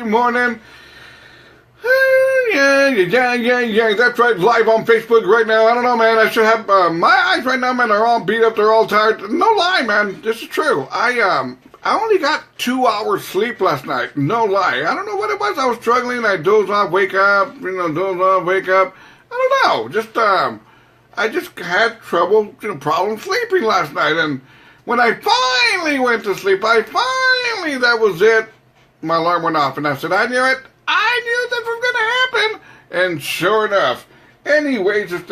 Morning. Yeah. That's right. Live on Facebook right now. I don't know, man. I should have my eyes right now, man. Are all beat up. They're all tired. No lie, man. This is true. I only got 2 hours sleep last night. No lie. I don't know what it was. I was struggling. I doze off, wake up. Doze off, wake up. I don't know. Just I just had trouble, problem sleeping last night. And when I finally went to sleep, that was it. My alarm went off, and I said, I knew it. I knew this was going to happen. And sure enough. Anyways, just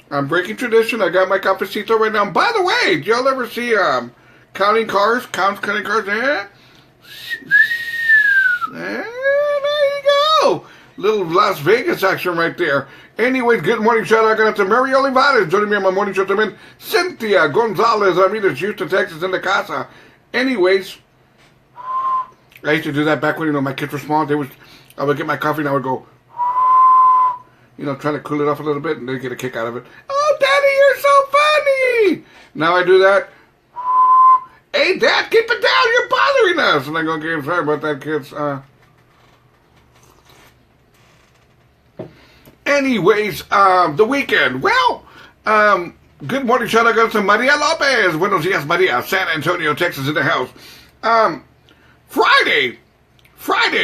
I'm breaking tradition. I got my cafecito right now. By the way, did y'all ever see counting cars? Counting cars. There you go. Little Las Vegas action right there. Anyways, good morning. Shout out to Mary Olivares joining me on my morning show. Cynthia Gonzalez, Ramirez, Houston, Texas, in the casa. Anyways, I used to do that back when, my kids were small. I would get my coffee and I would go, try to cool it off a little bit, and they'd get a kick out of it. Oh, Daddy, you're so funny. Now I do that. Hey, Dad, keep it down. You're bothering us. And I go, okay, I'm sorry about that, kids. Anyways, the weekend. Well, good morning. Shout out to Maria Lopez. Buenos dias, Maria. San Antonio, Texas, in the house. Friday,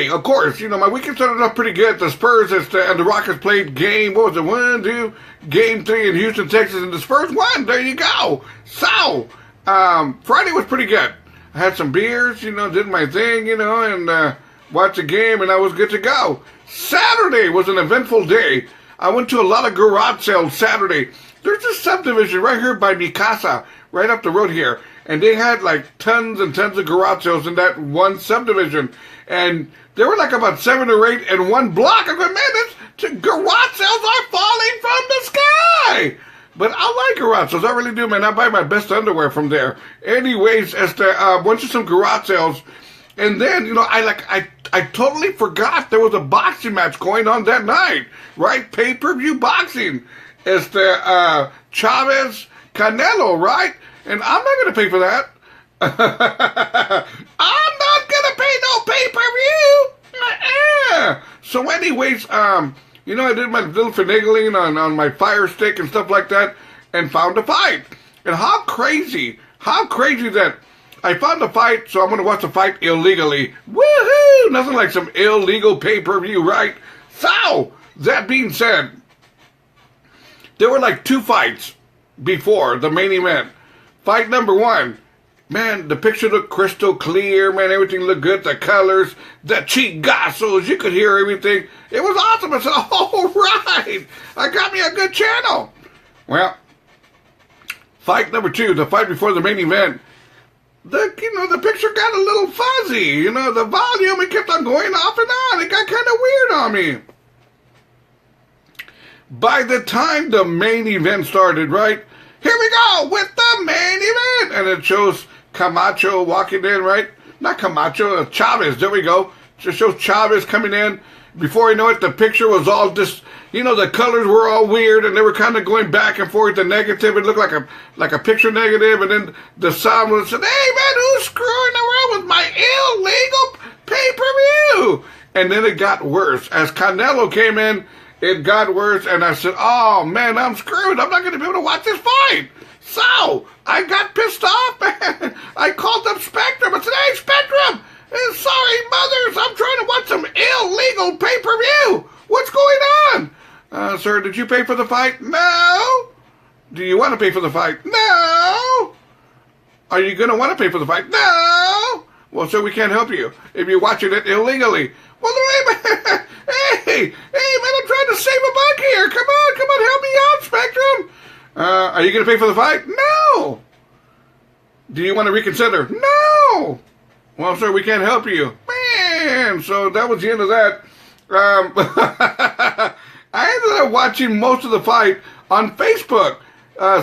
of course, my weekend started off pretty good. The Spurs and the Rockets played game, what was it, 1, 2, game 3 in Houston, Texas, and the Spurs won. There you go. So, Friday was pretty good. I had some beers, did my thing, and watched the game, and I was good to go. Saturday was an eventful day. I went to a lot of garage sales Saturday. There's a subdivision right here by mi casa, right up the road here. And they had tons and tons of garage sales in that one subdivision. And there were about 7 or 8 in one block. I go, man, garage sales are falling from the sky. But I like garage sales. I really do, man. I buy my best underwear from there. Anyways, went to some garage sales. And then, I totally forgot there was a boxing match going on that night. Right? Pay-per-view boxing. It's the Chavez Canelo, right? And I'm not going to pay for that. I'm not going to pay no pay-per-view. So anyways, I did my little finagling on my Fire Stick and stuff like that and found a fight. And how crazy that I found a fight, so I'm going to watch the fight illegally. Woohoo! Nothing like some illegal pay-per-view, right? So, that being said, there were 2 fights before the main event. Fight number 1, man, the picture looked crystal clear, man, everything looked good, the colors, the chingazos, you could hear everything. It was awesome. I said, all right, I got me a good channel. Well, fight number 2, the fight before the main event, the picture got a little fuzzy, the volume, it kept on going off and on, it got kind of weird on me. By the time the main event started, right, here we go with the main event. And it shows Camacho walking in, right? Not Camacho, Chavez. There we go. Just shows Chavez coming in. Before you know it, the picture was all just, the colors were all weird and they were kind of going back and forth. The negative, it looked like a picture negative. And then the sound was said, hey man, who's screwing around with my illegal pay-per-view? And then it got worse. As Canelo came in, it got worse, and I said, oh, man, I'm screwed. I'm not going to be able to watch this fight. So, I got pissed off, man. I called up Spectrum. I said, hey, Spectrum, sorry, mothers, I'm trying to watch some illegal pay-per-view. What's going on? Sir, did you pay for the fight? No. Do you want to pay for the fight? No. Are you going to want to pay for the fight? No. Well, sir, we can't help you if you're watching it illegally. Well, hey, man, I'm trying to save a buck here. Come on, help me out, Spectrum. Are you going to pay for the fight? No. Do you want to reconsider? No. Well, sir, we can't help you. Man, so that was the end of that. I ended up watching most of the fight on Facebook.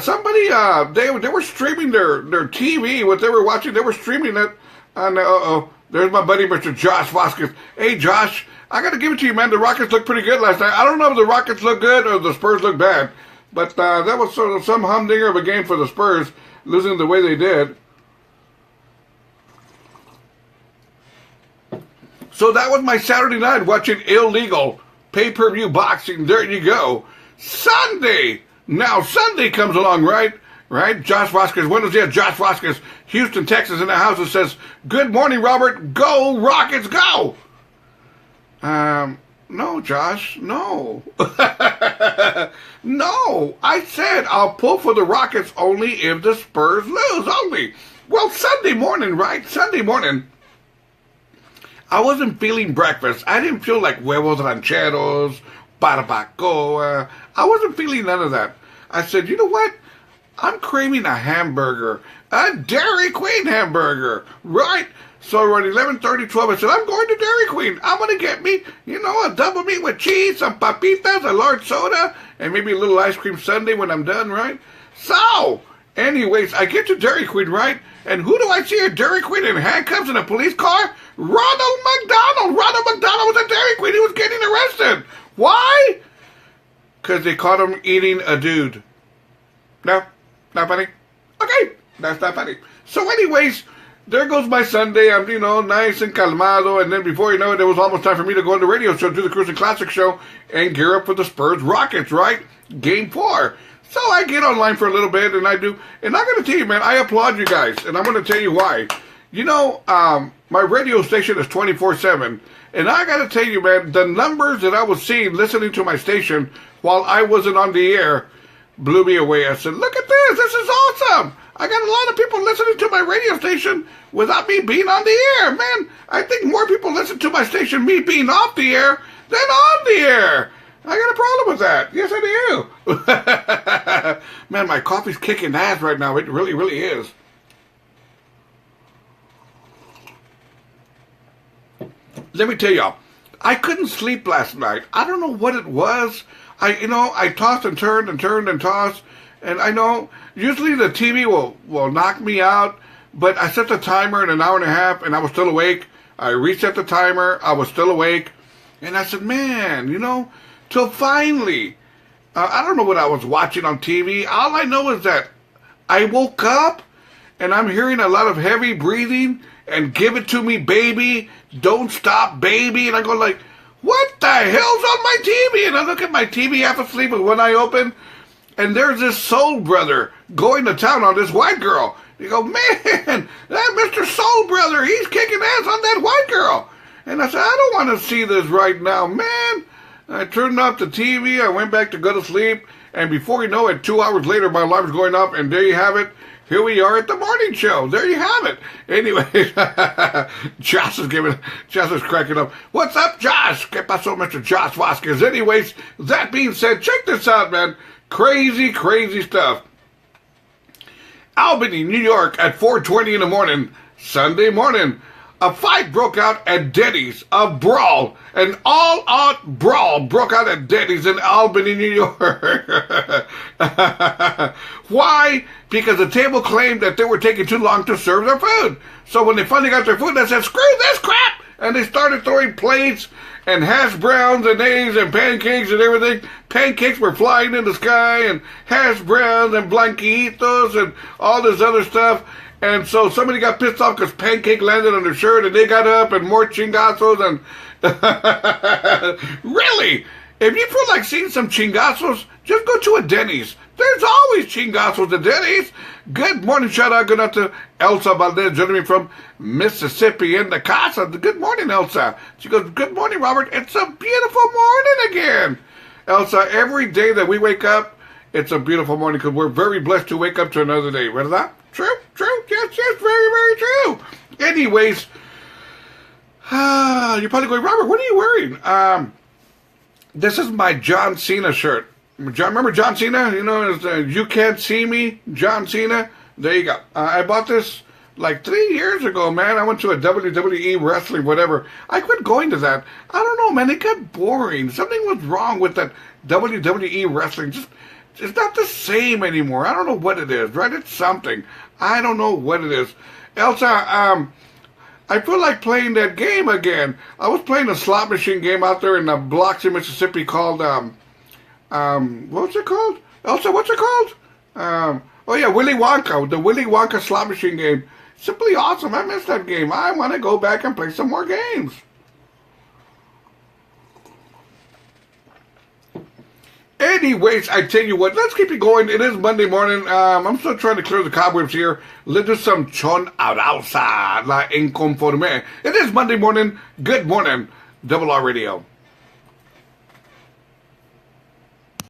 Somebody, they were streaming their TV, what they were watching, they were streaming it on, there's my buddy, Mr. Josh Vasquez. Hey, Josh, I got to give it to you, man. The Rockets looked pretty good last night. I don't know if the Rockets look good or the Spurs look bad, but that was sort of some humdinger of a game for the Spurs, losing the way they did. So that was my Saturday night watching illegal pay-per-view boxing. There you go. Sunday. Now Sunday comes along, right? Right? Josh Vasquez. When was it? Josh Vasquez, Houston, Texas, in the house that says, "Good morning, Robert. Go Rockets, go." No, Josh. No. No. I said I'll pull for the Rockets only if the Spurs lose. Only. Well, Sunday morning, right? Sunday morning. I wasn't feeling breakfast. I didn't feel like huevos rancheros, barbacoa. I wasn't feeling none of that. I said, you know what? I'm craving a hamburger. A Dairy Queen hamburger. Right? So around 11:30, 12, I said, I'm going to Dairy Queen. I'm going to get me, a double meat with cheese, some papitas, a large soda, and maybe a little ice cream sundae when I'm done, right? So, anyways, I get to Dairy Queen, right? And who do I see at Dairy Queen in handcuffs in a police car? Ronald McDonald. Ronald McDonald was at Dairy Queen. He was getting arrested. Why? Because they caught him eating a dude. No? Not funny? Okay. That's not funny. So anyways, there goes my Sunday. I'm, nice and calmado. And then before you know it, it was almost time for me to go on the radio show, do the Cruising Classic show, and gear up for the Spurs Rockets, right? Game 4. So I get online for a little bit, and I do. And I'm going to tell you, man, I applaud you guys. And I'm going to tell you why. My radio station is 24/7. And I got to tell you, man, the numbers that I was seeing listening to my station while I wasn't on the air blew me away. I said, look at this. This is awesome. I got a lot of people listening to my radio station without me being on the air. Man, I think more people listen to my station, me being off the air, than on the air. I got a problem with that. Yes, I do. Man, my coffee's kicking ass right now. It really, really is. Let me tell y'all, I couldn't sleep last night. I don't know what it was. I tossed and turned and tossed. And I know usually the TV will knock me out, but I set the timer in an hour and a half and I was still awake. I reset the timer. I was still awake. And I said, man, till finally, I don't know what I was watching on TV. All I know is that I woke up and I'm hearing a lot of heavy breathing and give it to me, baby. Don't stop, baby. And I go like, what the hell's on my TV? And I look at my TV half asleep with one eye open. And there's this soul brother going to town on this white girl. You go, man, that Mr. Soul Brother, he's kicking ass on that white girl. And I said, I don't want to see this right now, man. I turned off the TV. I went back to go to sleep. And before you know it, 2 hours later, my alarm's going off. And there you have it. Here we are at the morning show. There you have it. Anyway, Josh is cracking up. What's up, Josh? ¿Qué pasó, Mr. Josh Vasquez? Anyways, that being said, check this out, man. Crazy, crazy stuff. Albany, New York at 4:20 in the morning, Sunday morning. A fight broke out at Denny's. A brawl. An all-out brawl broke out at Denny's in Albany, New York. Why? Because the table claimed that they were taking too long to serve their food. So when they finally got their food, they said, screw this crap! And they started throwing plates and hash browns and eggs and pancakes and everything. Pancakes were flying in the sky and hash browns and blanquitos and all this other stuff. And so somebody got pissed off because pancake landed on their shirt and they got up and more chingazos and... Really? If you feel like seeing some chingazos, just go to a Denny's. There's always chingazos at Denny's. Good morning, shout out, good out to Elsa Valdez, joining me from Mississippi in the casa. Good morning, Elsa. She goes, good morning, Robert. It's a beautiful morning again. Elsa, every day that we wake up, it's a beautiful morning because we're very blessed to wake up to another day. ¿Verdad? True? Yes, very, very true. Anyways, you're probably going, Robert, what are you wearing? This is my John Cena shirt. Remember John Cena? You Can't See Me, John Cena. There you go. I bought this like 3 years ago, man. I went to a WWE wrestling, whatever. I quit going to that. I don't know, man. It got boring. Something was wrong with that WWE wrestling. It's not the same anymore. I don't know what it is, right? It's something. I don't know what it is. Elsa, I feel like playing that game again. I was playing a slot machine game out there in Biloxi, Mississippi called, what's it called? Elsa, what's it called? Willy Wonka. The Willy Wonka slot machine game. Simply awesome. I missed that game. I want to go back and play some more games. Anyways, I tell you what, let's keep it going. It is Monday morning. I'm still trying to clear the cobwebs here. Let's do some chon arausa, la inconforme. It is Monday morning. Good morning, Double R Radio.